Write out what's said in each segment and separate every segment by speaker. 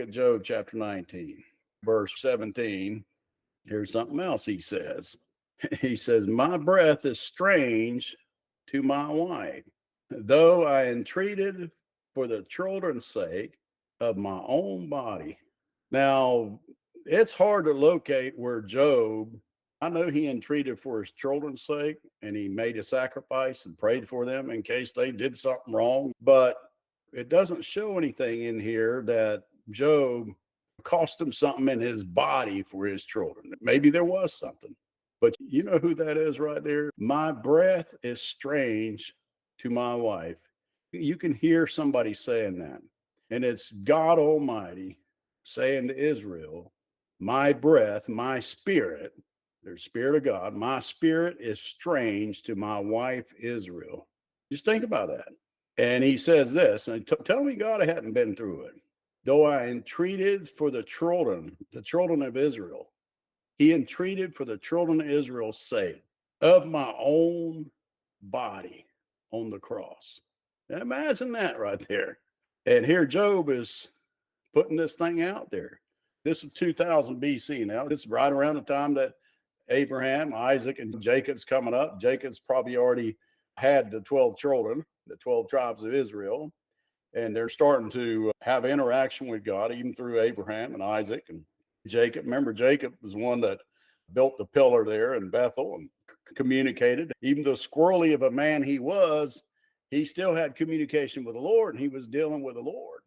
Speaker 1: At Job chapter 19, verse 17, here's something else he says. He says, my breath is strange to my wife, though I entreated for the children's sake of my own body. Now, it's hard to locate where Job, I know he entreated for his children's sake and he made a sacrifice and prayed for them in case they did something wrong, but it doesn't show anything in here that Job cost him something in his body for his children. Maybe there was something, but you know who that is right there? My breath is strange to my wife. You can hear somebody saying that, and it's God Almighty saying to Israel, my breath, my spirit, there's spirit of God, my spirit is strange to my wife Israel. Just think about that. And he says this, and tell me God hadn't been through it. Though I entreated for the children of Israel, he entreated for the children of Israel's sake of my own body on the cross. Now imagine that right there. And here Job is putting this thing out there. This is 2000 BC now. This is right around the time that Abraham, Isaac, and Jacob's coming up. Jacob's probably already had the 12 children, the 12 tribes of Israel. And they're starting to have interaction with God, even through Abraham and Isaac and Jacob. Remember, Jacob was one that built the pillar there in Bethel and communicated. Even though squirrely of a man he was, he still had communication with the Lord, and he was dealing with the Lord.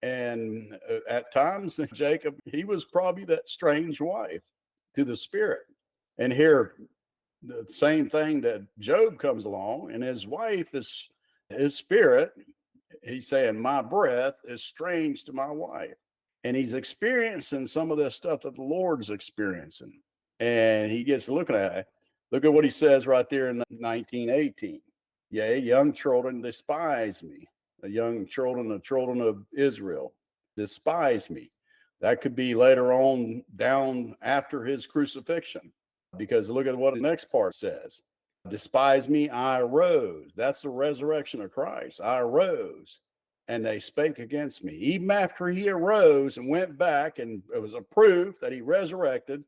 Speaker 1: And at times, Jacob, he was probably that strange wife to the spirit. And here, the same thing that Job comes along, and his wife is his spirit. He's saying, my breath is strange to my wife. And he's experiencing some of this stuff that the Lord's experiencing. And he gets looking at it. Look at what he says right there in 19:18. Yea, young children despise me. The young children, the children of Israel, despise me. That could be later on down after his crucifixion. Because look at what the next part says. Despise me, I arose. That's the resurrection of Christ. I arose, and they spake against me. Even after he arose and went back, and it was a proof that he resurrected,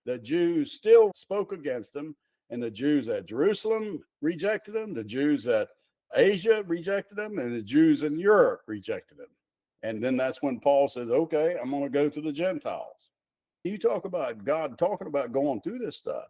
Speaker 1: the Jews still spoke against him, and the Jews at Jerusalem rejected him, the Jews at Asia rejected him, and the Jews in Europe rejected him. And then that's when Paul says, okay, I'm going to go to the Gentiles. You talk about God talking about going through this stuff.